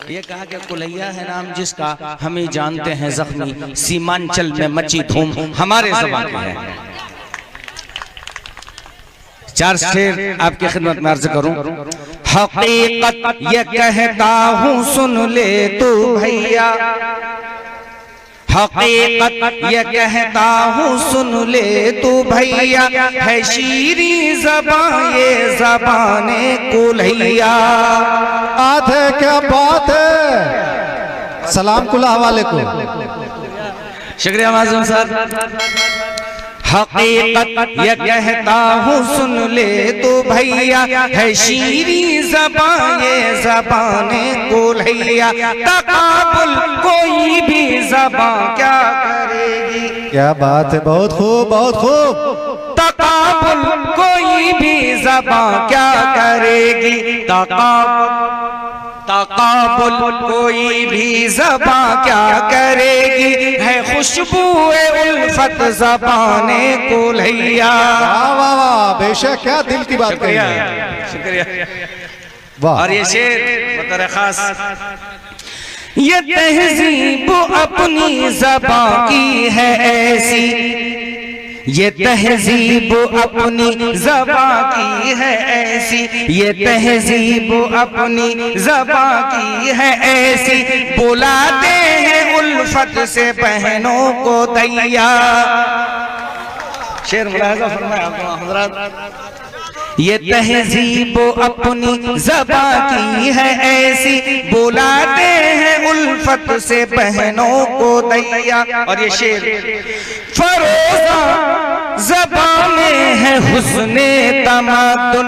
ये कहा कि कुलैया है नाम जिसका हमें जानते हैं जख्मी, सीमांचल में मची धूम हमारे ज़बान में है। चार शेर आपकी खिदमत में अर्ज करूं। हकीकत ये कहता हूं सुन ले तू भैया, हकीकत ये कहता हूँ सुन ले तू भैया, है शीरी ज़बान ये ज़बाने कुलैया। बात है, क्या बात है। सलाम कुल्ला हवाले को। शुक्रिया माज़ूम साहब। हकीकत ये कहता हूँ सुन ले तू भैया, है शीरी ज़बान ये ज़बाने कुलैया। तकाबुल कोई भी ज़बान क्या करेगी। क्या बात है, बहुत खूब बहुत खूब। तकाबुल कोई भी ज़बान क्या करेगी। तकाबुल कोई भी ज़बान क्या करेगी, है खुशबूए उल्फत ज़बाने कुलैया। वाह वाह वाह, बेशक क्या दिल की बात कही है। शुक्रिया। वाह। और ये शेर बतौर खास, ये तहजीब अपनी ज़बान की है ऐसी, ये तहजीब अपनी ज़बान की है ऐसी, ये तहजीब अपनी ज़बान की है ऐसी, बुलाते हैं उल्फत से बहनों को दैया। शेर मुलाहिज़ा फरमाया हज़रात। ये तहजीब अपनी ज़बान की है ऐसी, बुलाते हैं उल्फत से बहनों को दैया। और ये शेर, फरोज़ा ज़बान में है हुस्ने तमद्दुन,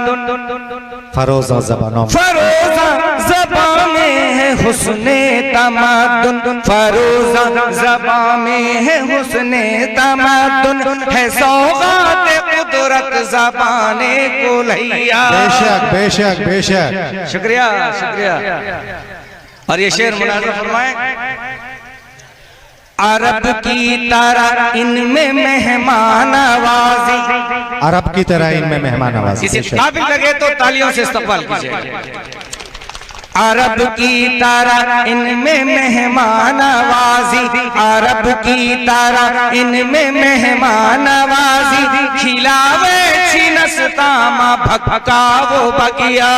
फरोज़ा ज़बान, फरोज़ा ज़बान में है हुस्ने तमद्दुन, फरोज़ा ज़बान में है हुस्ने तमद्दुन, है सौगात कुदरत ज़बाने कुलैया। बेशक बेशक बेशक। शुक्रिया शुक्रिया। और ये शेर मुलाहिज़ा फरमाएं। अरब की तरह इनमें मेहमान नवाजी, अरब की तरह इनमें मेहमान नवाजी। किसी काबिल लगे तो तालियों से इस्तकबाल कीजिए। अरब की तरह इनमें मेहमान नवाजी, अरब की तरह इनमें मेहमान नवाजी, खिलावे छिनस्तामा भक्का वो बगिया।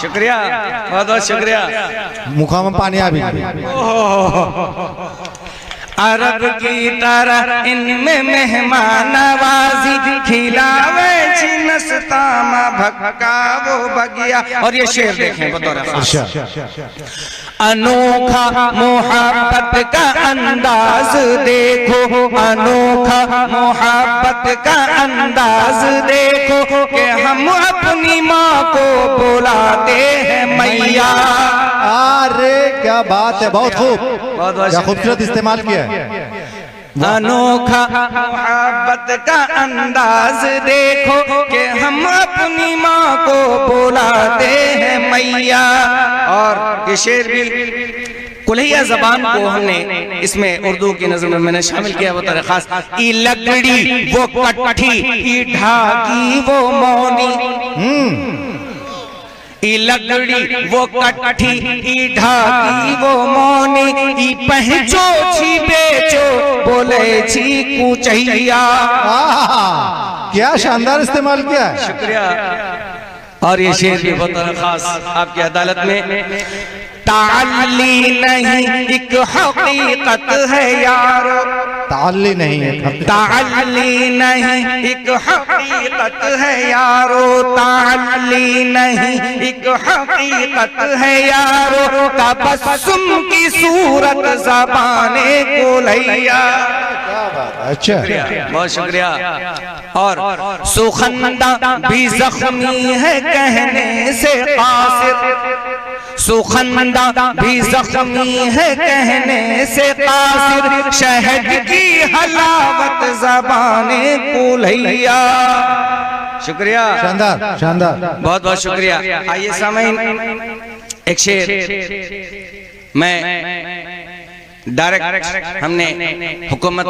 शुक्रिया, बहुत बहुत शुक्रिया। मुखा में पानी आ भी। अरब की तरह इनमें मेहमान नवाजी, खिलावे छिनस्तामा भक्का वो बगिया। और ये शेर देखें बतौर खास, अनोखा मोहब्बत का अंदाज देखो, अनोखा मोहब्बत का अंदाज देखो, कि हम अपनी माँ को बुलाते हैं मैया। अरे क्या बात है, बहुत खूब, क्या खूबसूरत इस्तेमाल किया है। अनोखा मोहब्बत का अंदाज देखो, कि हम अपनी माँ को बुलाते हैं मैया। और ये शेर भी कुलैया ज़बान को हमने इसमें उर्दू की नज़र में मैंने शामिल किया बतौर खास। ई लकड़ी वो कट्ठी, ई ढाकी वो मौनी, ई लकड़ी वो कट्ठी, ई ढाकी वो मौनी, ई पहचो छी बेचो बोले छी कुचैया। क्या शानदार इस्तेमाल किया है। शुक्रिया। और ये शेर भी बतौर खास आपकी अदालत में, ताल्ली नहीं एक हकीकत है यारो, ताल्ली नहीं है, ताल्ली नहीं एक हकीकत है यारो, ताल्ली नहीं एक हकीकत है यारो, तबस्सुम की सूरत ज़बाने कुलैया। अच्छा, बहुत शुक्रिया। और सुखंदा भी जख्मी है कहने से कासिर, सुखंदा भी जख्मी है कहने से कासिर, शहद की हलावत ज़बाने कुलैया। शुक्रिया, शानदार शानदार, बहुत बहुत शुक्रिया। आइए सामईन, एक शेर मैं डायरेक्ट हमने हुकूमत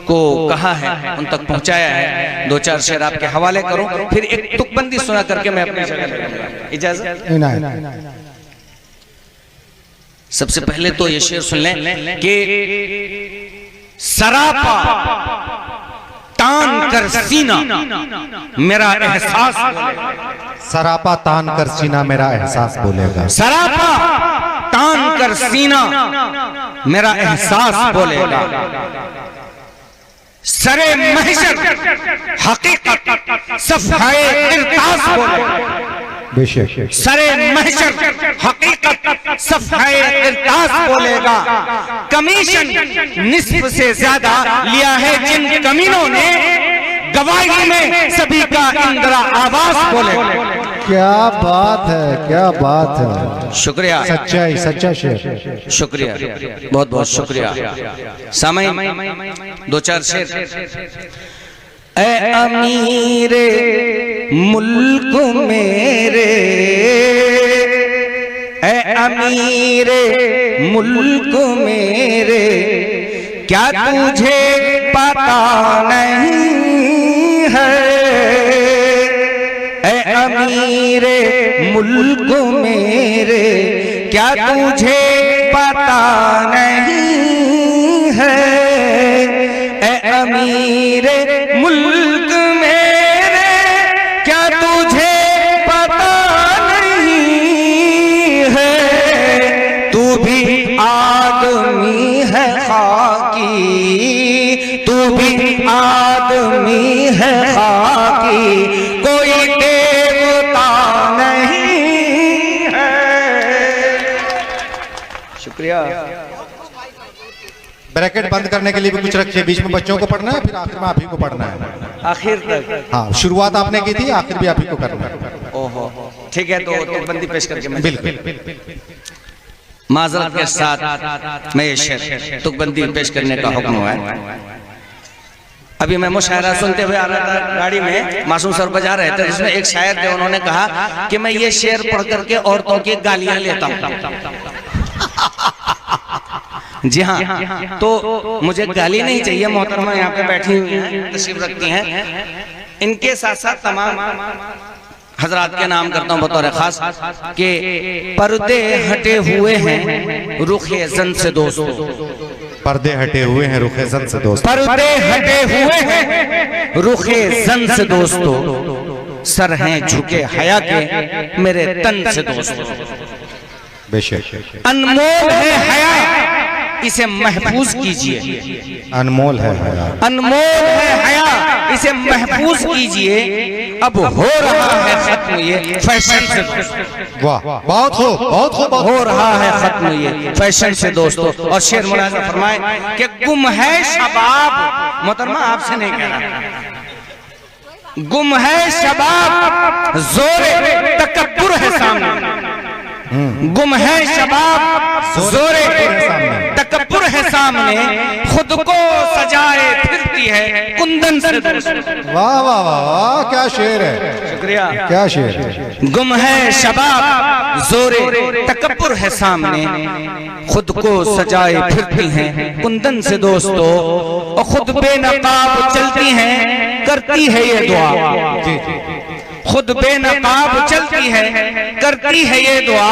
को कहा है, उन तक पहुंचाया है। दो चार शेर आपके हवाले करूं, फिर एक तुकबंदी सुना करके मैं अपनी जगह पे इजाजत। सबसे पहले तो ये शेर सुन लें कि सरापा तान कर सीना मेरा एहसास बोलेगा। सरापा तान कर सीना मेरा एहसास बोलेगा। सरापा तान कर सीना मेरा एहसास बोलेगा। सरे महशर हकीकत सफाए इरतास बोलेगा। बेशक सरे महशर हकीकत सफाए इरतास बोलेगा। कमीशन निस्फ से ज्यादा लिया है जिन कमीनों ने, गवाही में सभी का इंदिरा आवाज बोलेगा। क्या बात है, क्या बात है। शुक्रिया, सच्चाई, सच्चा शेर। शुक्रिया, बहुत बहुत शुक्रिया। सामईन दो चार शेर। ऐ अमीरे मुल्क मेरे, ऐ अमीरे मुल्क मेरे, क्या तुझे पता नहीं है। ऐ अमीरे मुल्क मेरे, क्या तुझे पता नहीं है। ऐ अमीरे मुल्क मेरे, क्या तुझे पता नहीं है। तू भी आदमी है खाकी, तू भी आदमी है खाकी, कोई देवता नहीं है। शुक्रिया। ब्रैकेट बंद करने के लिए भी कुछ रखिए, बीच में बच्चों को पढ़ना है, फिर आखिर में आप ही को पढ़ना है। आखिर तक हाँ, शुरुआत आपने की थी, आखिर भी आप ही को करना है। ओहो, ठीक है, तो तुकबंदी पेश करके मैं बिल्कुल माजरत के साथ मैं ये शेर तुकबंदी पेश करने का हुक्म हुआ है। अभी मैं मुशायरा सुनते हुए आ रहा था गाड़ी में, मासूम सर बजा रहे थे, जिसमें एक शायर थे, उन्होंने कहा कि मैं ये शेर पढ़ करके औरतों की गालियां लेता हूँ। जी हाँ, तो मुझे गाली नहीं चाहिए। मोहतरमा यहाँ पे बैठी हुई हैं, तशरीफ रखती हैं, इनके साथ साथ तमाम हजरात के नाम करता हूँ बतौर खास के पर्दे हटे हुए हैं रुखे जन से दोस्तों। पर्दे हटे हुए हैं रुखे जन से दोस्तों। पर्दे हटे हुए हैं रुखे जन से दोस्तों, सर हैं झुके हया के मेरे तन से दोस्तों। बेशक अनमोल है हया, इसे महफूज कीजिए। अनमोल है हया, अनमोल है हया, इसे महफूज कीजिए। अब हो रहा है खत्म ये फैशन से। वाह, बहुत खूब, बहुत खूब। हो रहा है खत्म ये फैशन से दोस्तों। और शेर मुलाज़ा फरमाए कि गुम है शबाब, मोहतरमा आपसे नहीं कह रहा, गुम है शबाब जोरे तकब्बुर है सामने। गुम है शबाब जोरे तकब्बुर है सामने, खुद को सजाए फिरती है कुंदन से दोस्तों। वाह वाह वाह वाह, क्या शेर है। शुक्रिया, क्या शेर है। गुम है शबाब जोरे तकब्बुर है सामने, खुद को सजाए फिरती हैं कुंदन से दोस्तों। और खुद बेनकाब चलती हैं, करती है ये दुआ। खुद बेनकाब चलती है, करती है ये दुआ,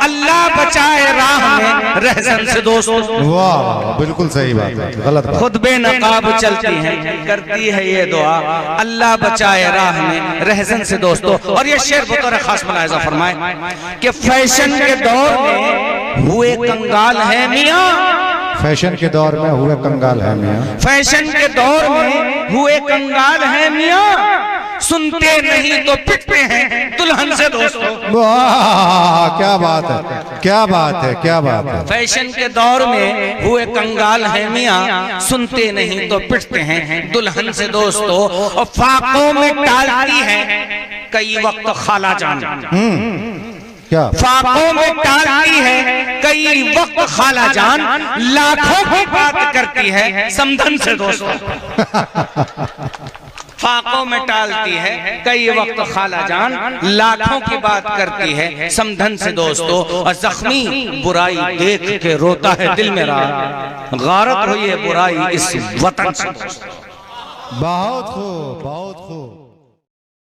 अल्लाह बचाए राह में रहजन से दोस्तों। वाह, बिल्कुल सही बात है, गलत बात। खुद बेनकाब चलती है, करती है ये दुआ, अल्लाह बचाए राह में रहजन से दोस्तों। और ये शेर बतौर खास मुलाहिजा फरमाए कि फैशन के दौर में हुए कंगाल है मियाँ। फैशन के दौर में हुए कंगाल है मियाँ। फैशन के दौर में हुए कंगाल है मियाँ, सुनते नहीं तो पिटते हैं दुल्हन से दोस्तों। वाह, क्या बात है, क्या बात है, क्या बात है। फैशन के दौर में हुए कंगाल है मियाँ, सुनते नहीं तो पिटते हैं दुल्हन से दोस्तों। और फाकों में टालती है कई वक्त खाला जान। क्या फाकों में टालती है कई वक्त खाला जान, लाखों की बात करती है समधन से दोस्तों। फाकों में टालती है, कई वक्त खाला जान लाखों की बात करती है समधन से दोस्तों, और जख्मी बुराई देख के रोता है दिल मेरा, गारत हुई है बुराई इस वतन से। बहुत खूब, बहुत